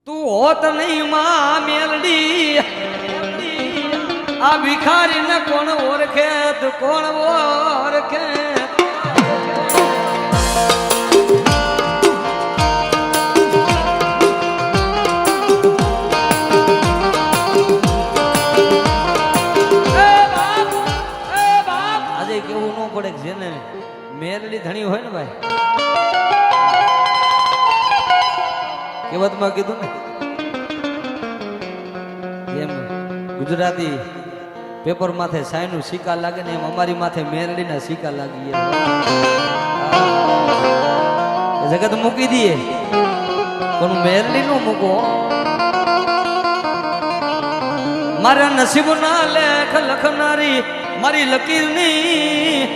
તું હોત નહીં માં મેલડી આ ભિખારી ને કોણ ઓળખે તો કોણ ઓળખે આજે કેવું ન પડે જેને મેલડી ધણી હોય ને ભાઈ કહેવતમાં કીધું ને જેમ ગુજરાતી પેપર માથે સાયનું સિક્કા લાગે ને એમ અમારી માથે મેરડીના સિક્કા લાગી જગત મૂકી દઈએ પણ મેરડી નું મૂકો મારા નસીબના લેખ લખનારી મારી લકીરની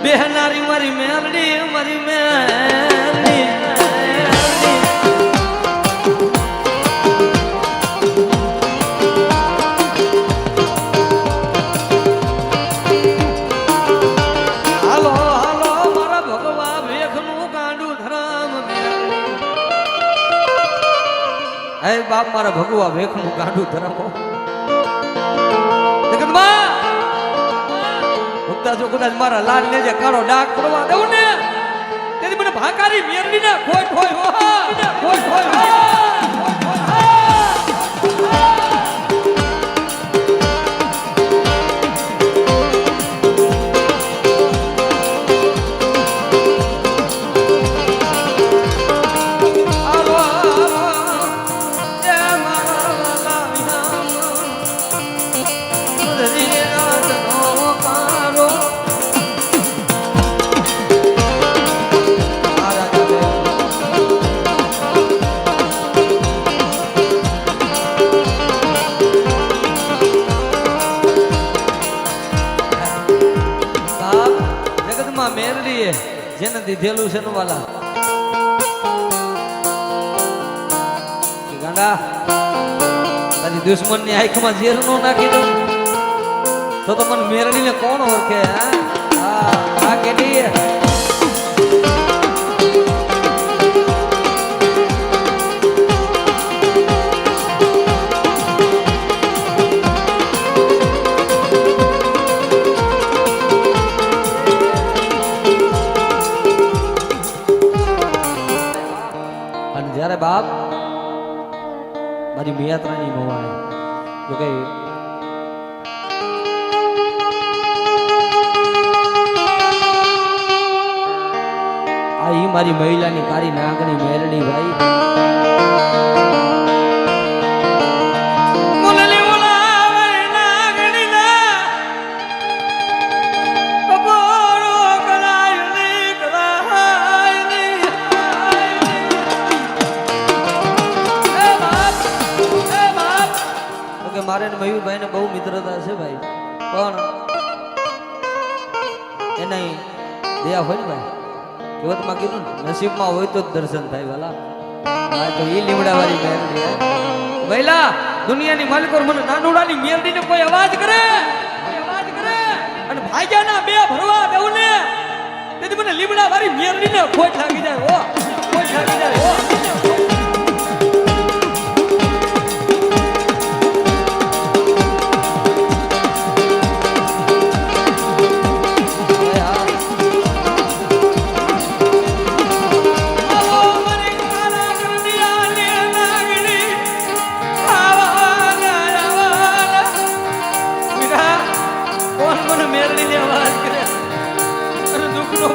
બેહનારી મારી મેરડી મારી મેરડી બાપ મારા ભગવા વેખનું ગાંડું ધરાવો ભક્તા જો કદાચ મારા લાલ ને જે કાળો ડાક પડવા દઉં ને તેથી મને ભાકારી મેરડી ને ખોટ હોય ખોટ હોય મેરડી જેને દીધેલું છે વાલા ગાંડા તારી દુશ્મન ની આંખમાં ઝેર નો નાખી દઉં તો મને મેરડી ને કોણ ઓળખે હા કેડી જ્યારે બાપ મારી મિયાત્રાની મોવાય જો કે આ ઈ મારી મહિલાની કાળી નાગણી મેરડી ભાઈ મારે ને મયુરભાઈ ને બહુ મિત્રતા છે ભાઈ પણ એના દયા હોય ને ભાઈ કહેવતમાં કીધું ને નસીબમાં હોય તો જ દર્શન થાય વાલા હા તો એ લીમડા વાળી મેરડી વૈલા દુનિયાની માલિકો મને નાનુડાની મેરડી ને કોઈ અવાજ કરે અને ભાગ્યાના બે ભરવા દેવું ને તેથી મને લીમડા વાળી મેરડી ને ખોટ લાગી જાય ખોટ લાગી જાય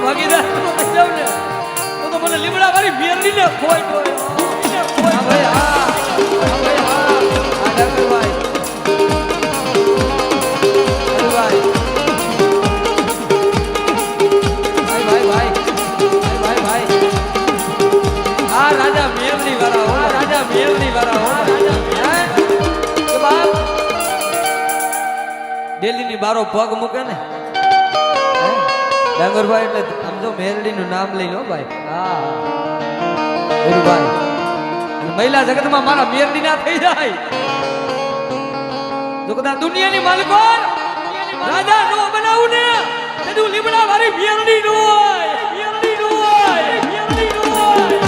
ભાગીદાર તો મને લીમડા વાળી મેરડી ને ખોઈ રાજા મેરડી વાળા દિલ્હી ની બારો પગ મૂકે ને ડાંગરભાઈ એટલે સમજો મેરડી નું નામ લઈ લો ભાઈ ભાઈ મહિલા જગત માં મારા મેરડી ના થઈ જાય જો કદાચ દુનિયાની માલિકો રાજા નો બનાવું ને તેનું લીમડા વાળી મેરડી નો હોય મેરડી નો હોય મેરડી નો હોય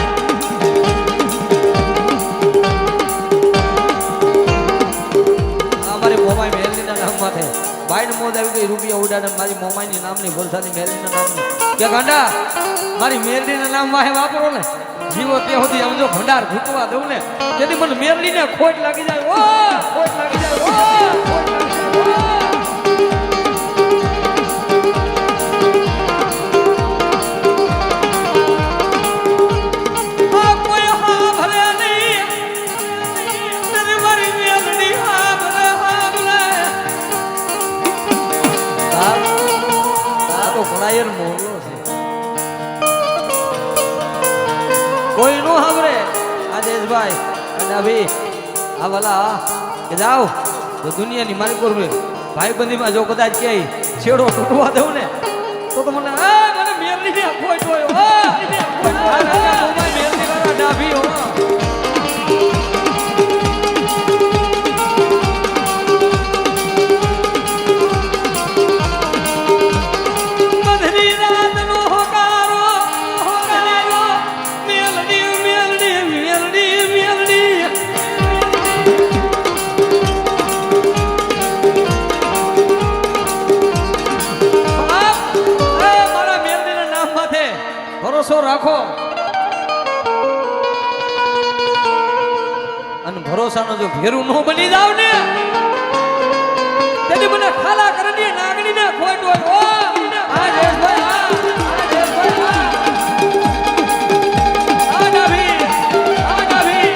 કોટી રૂપિયા ઉડાડે મારી મોમાઈની નામની વરસાદી મેરડીના નામની કે ગાંડા મારી મેરડીના નામ વાહે વાપરો ને જીવો ત્યાં સુધી આમ જો ભંડાર ફૂટવા દઉં ને તેથી મને મેરડીને ખોટ લાગી જાય ઓ ખોટ લાગી જાય ઓ ખોટ લાગી જાય કોઈ નો સાંભળે આજેશભાઈ અને અભી આ વાલા કે જાઓ તો દુનિયાની માલિકો ભાઈ બંધીમાં જો કદાચ ક્યાંય છેડો તૂટવા દઉં ને તો મને મને મેરડી ને કોઈ જોયો મેરડી વાળા ડાભી હો ભરોસો રાખો અને ભરોસાનો જો ભેરું ન બની જાવ ને તેથી મને ખાલા કરડી નાગણી ને ખોટ હોય ઓ આ દેશભાઈ આ દેશભાઈ આ ડાભી આ ડાભી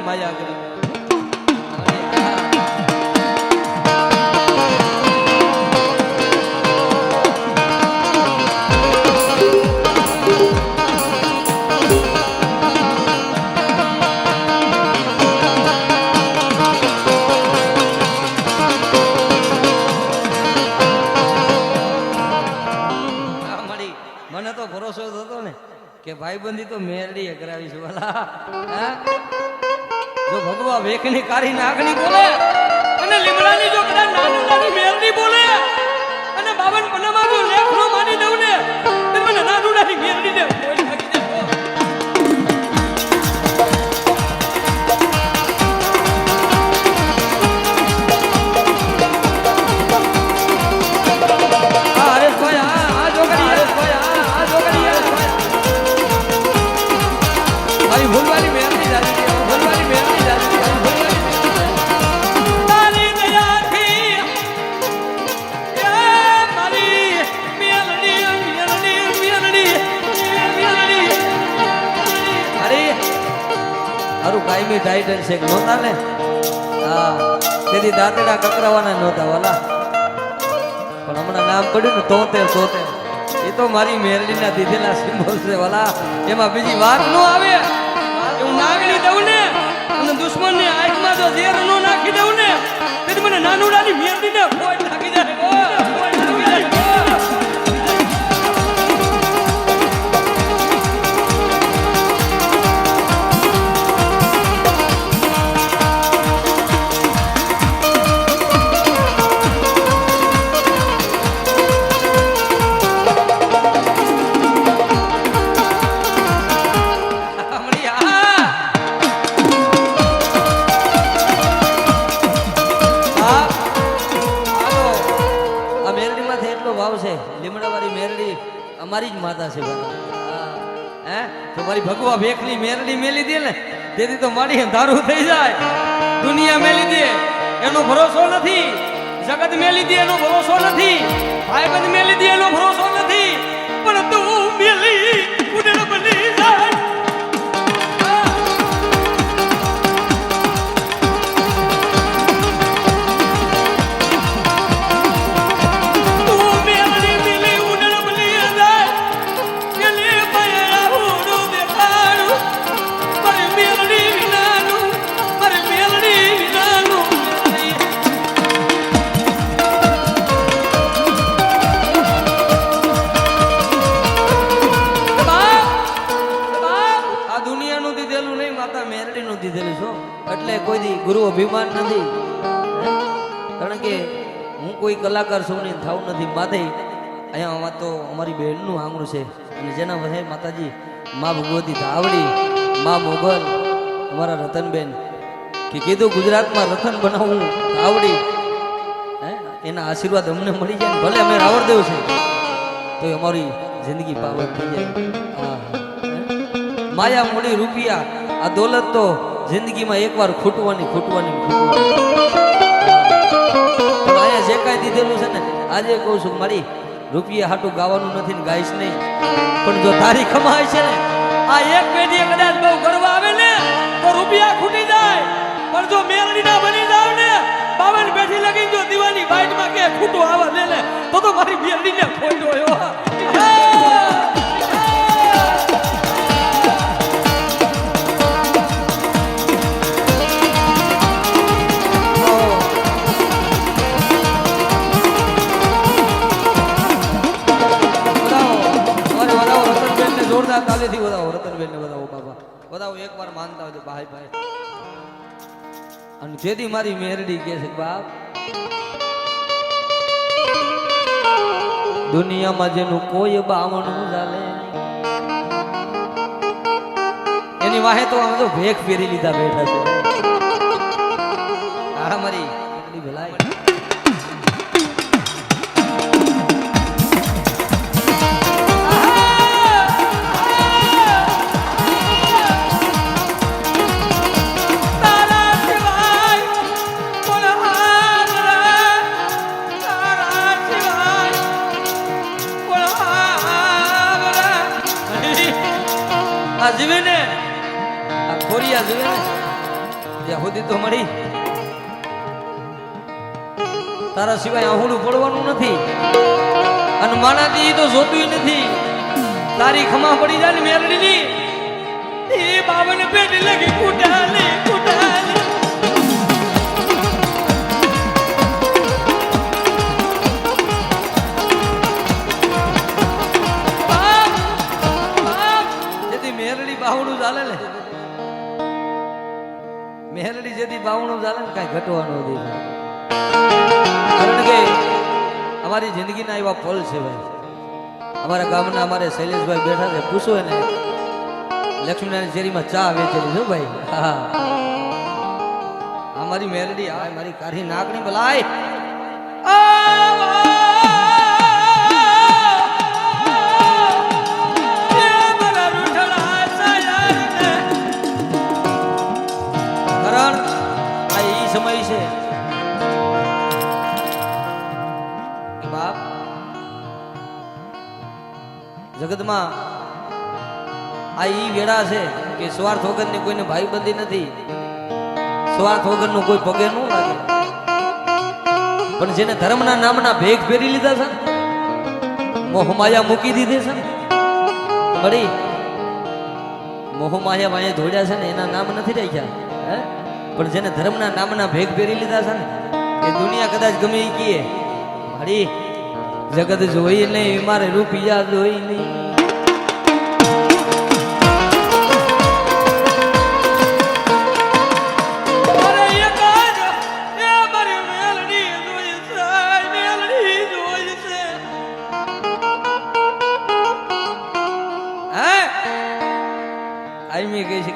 માયા કરી મને તો ભરોસો થતો ને કે ભાઈબંધી તો મેરડીએ કરાવીશું વાલા જો ભગવા વેખની કારી નાગણી બોલે અને લીમડાની જો કદાચ નાની નાની મેરડી બોલે અને બાવન પન્નામાં જો લેખનો માની દઉં ને તો મને નાનું નાની મેરડી ને કોઈ લાગી જાય આ હરેશભાઈ આ જોગડી હરેશભાઈ આ જોગડી ભાઈ ભૂલવાની મેરડી જાજી ભૂલવાની મેરડી જાજી તારી દયાથી એ મારી મેરડી મેરડી મેરડી મેરડી અરે હારું કાયમી ટાઈટલ છે નહોતા ને હા તેથી દાંતડા કકરાવાના નહોતા વાલા પણ હમણાં નામ પડ્યું ને તોતેર એ તો મારી મેરડીના દીધેલા સિમ્બોલ છે વાલા એમાં બીજી વાત ન આવે હું નાગણી દઉં ને અને દુશ્મન ની આંખમાં જો ઝેર નો નાખી દઉં ને તેથી મને નાનું નાની મેરડી ને કોઈ લાગી જાય કોઈ લાગી જાય અમારી જ માતા છે હે તો મારી ભગવા ભેખની મેરડી મેલી દે ને તેથી તો મારી ધારું થઈ જાય દુનિયા મેલી દે એનો ભરોસો નથી જગત મેલી દે એનો ભરોસો નથી ભાઈબંધ મેલી દે એનો ભરોસો નથી પણ તું મેલી ઉડે બની જાય તું મેલી ઉડે બની જાય ગુરુ અભિમાન નથી, કારણ કે હું કોઈ કલાકાર છું ને થાવું નથી માથે. અહીંયા તો અમારી બહેનનું આંગણું છે અને જેના વહે માતાજી મા ભગવતી ધાવડી, મા મોગલ, અમારા રતનબેન કે કીધું ગુજરાતમાં રતન બનાવવું ધાવડી, એના આશીર્વાદ અમને મળી જાય. ભલે અમે રાવણદેવ છે તો અમારી જિંદગી પાવન થઈ જાય. માયા મૂડી રૂપિયા આ દોલત તો જિંદગીમાં એકવાર ખૂટવાની. અહીંયા જે કાંઈ દીધેલું છે ને આજે કહું છું મારી રૂપિયા હાટું ગાવાનું નથી ને ગાઈશ નહીં, પણ જો તારી કમાય છે ને આ એક પેઢી કદાચ બહુ કરવા આવે ને તો રૂપિયા ખૂટી જાય, પણ જો મેરડી ના બની જાવ ને 52 પેઢી લગી જો દીવાની બાઈટમાં કે ખૂટું આવા દે ને તો મારી મેરડી ને ખોટો આવ્યો. તાલીથી વધાવો, રતનબેન ને વધાવો, બાબા વધાવો, એકવાર માનતા હોય ભાઈ ભાઈ. અને જેથી મારી મેરડી કે છે બાપ, દુનિયામાં જેનું કોઈ બાવણું ચાલે એની વાહે તો આમ તો ભેખ ફેરી લીધા બેઠા છે. આ મારી એટલી ભલાઈ. જીવે ને આ ખોરિયા જીવે ને ત્યાં સુધી તો મળી તારા સિવાય આહુડું પડવાનું નથી અને માણાથી તો જોતું નથી. તારી ખમા પડી જાય ને મેરડીની એ 52 પેટી લગી કુટાલે. બાવણું ચાલે ને મેરડી જેથી બાવણું ચાલે ને કઈ ઘટવાનું નથી, કારણ કે અમારી જિંદગીના એવા પલ છે ભાઈ. અમારા ગામના અમારે શૈલેષભાઈ બેઠા છે, પૂછો એને લક્ષ્મીનારાયણ શેરીમાં ચા વેચેલી છે ભાઈ. હા અમારી મેરડી આવે મારી કાઢી નાકની બલાય. સમય છે બાપ, જગતમાં આ ઈ વેળા છે કે સ્વાર્થ વગરની કોઈને ભાઈબંધી નથી, સ્વાર્થ વગરનું કોઈ પગે ન લાગે. પણ જેને ધર્મના નામના ભેગ ફેરી લીધા છે, મોહમાયા મૂકી દીધી છે ને મળી, મોહમાયા વાયા ધોડ્યા છે ને એના નામ નથી રાખ્યા. પણ જેને ધર્મના નામના ભેગ ફેરી લીધા છે ને એ દુનિયા કદાચ ગમે એ કીએ મારી જગત જોઈ નહીં, મારે રૂપિયા જોઈ નહીં.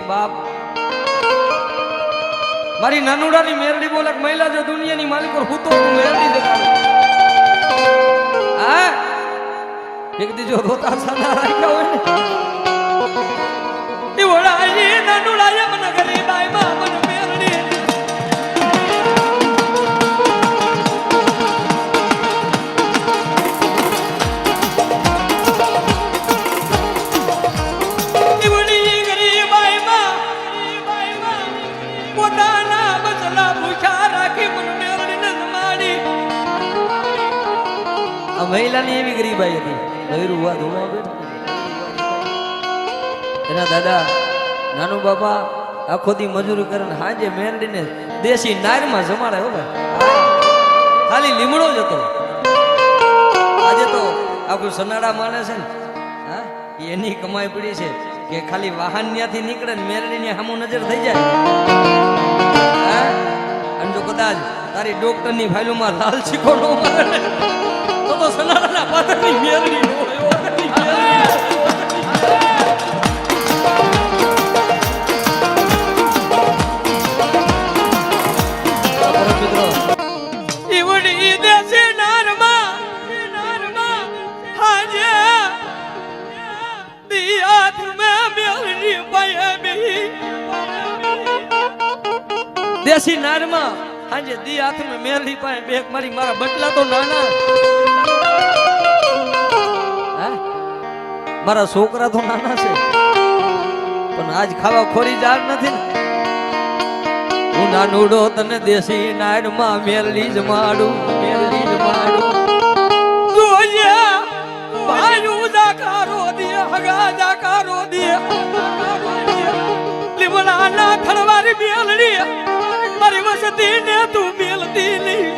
બાપ મારી નાનુડાની મેરડી બોલે મહિલા જો દુનિયાની માલિક હું તો મેરડી દેખાડું. હા એક દીજો રોતા સાના રાખ્યા હોય ને એ વડાઈ નાનુડાએ મને ગરીબાઈ માં મને મેરડી મહિલાની એવી ગરીબાઈ હતી. એના દાદા નાનું બાપા આખો દી મજૂરી કરે હાજે મેરડીને દેશી નારમાં જમાડે હો ભાઈ, ખાલી લીમડો જ હતો. આજે તો આપણું સનાડા માને છે ને હા એની કમાઈ પડી છે કે ખાલી વાહન ત્યાંથી નીકળે ને મેરડીની સામું નજર થઈ જાય. હા કદાચ તારી ડોક્ટરની ફાઇલોમાં લાલ શીખો ન મળે ને તો સનારાના પાત્રની મેરડી ન હોય દેશી નારમાં હાજે દી હાથમાં મેરડી પાસે બેક મારી મારા બટલા તો નાના મારા છોકરા તો નાના છે પણ આજ ખાવા ખોરી જાર નથી ને હું નાનુડો તને દેશી નારમાં મેરડી જ માડું જોયા ભાઈ જાકારો દે હગા જાકારો દે લીમડા ના થળવારી મેલડી મારી વસતી ને તું મેલતી નહીં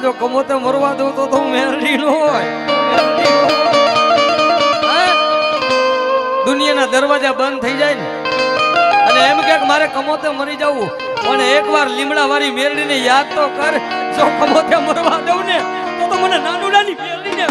જો કમોતે મરવા દઉં તો મેરડી નો હોય દુનિયાના દરવાજા બંધ થઈ જાય ને અને એમ કે મારે કમોતે મરી જવું પણ એકવાર લીમડા વાળી મેરડી ને યાદ તો કર જો કમોતે મરવા દઉં ને તો મને નાનુડાની મેરડી ને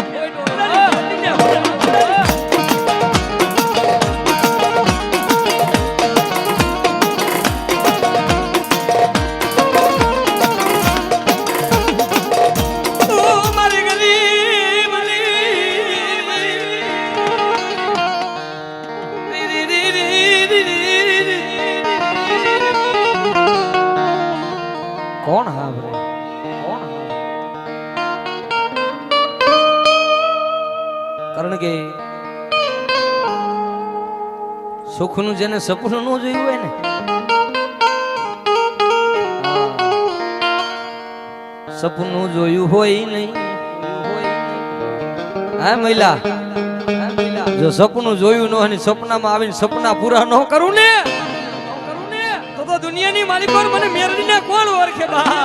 કોણ હાવરે કારણ કે સુખનું જેને સપનું ન જોયું હોય ને સપનું જોયું હોય નહીં હા મહિલા જો સપનું જોયું ન હોય સપનામાં આવીને સપના પૂરા ન કરું ને તો દુનિયાની માલિક પર મને મેરડીને કોણ ઓળખે બા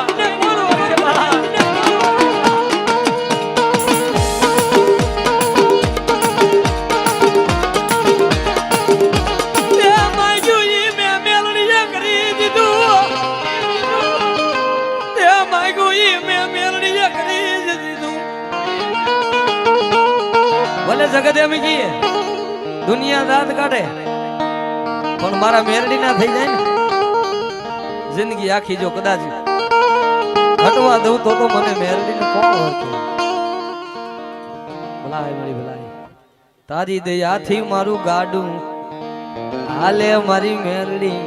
ભલે જગત એમ કહીએ દુનિયા દાંત કાઢે પણ મારા મેરડી ના થઈ જાય ને જિંદગી આખી જો કદાચ હટવા દઉં તો મને મેરડી ને કોણ ઓળખે ભલાય મારી ભલાય તારી દયાથી મારું ગાડું હાલે મારી મેરડી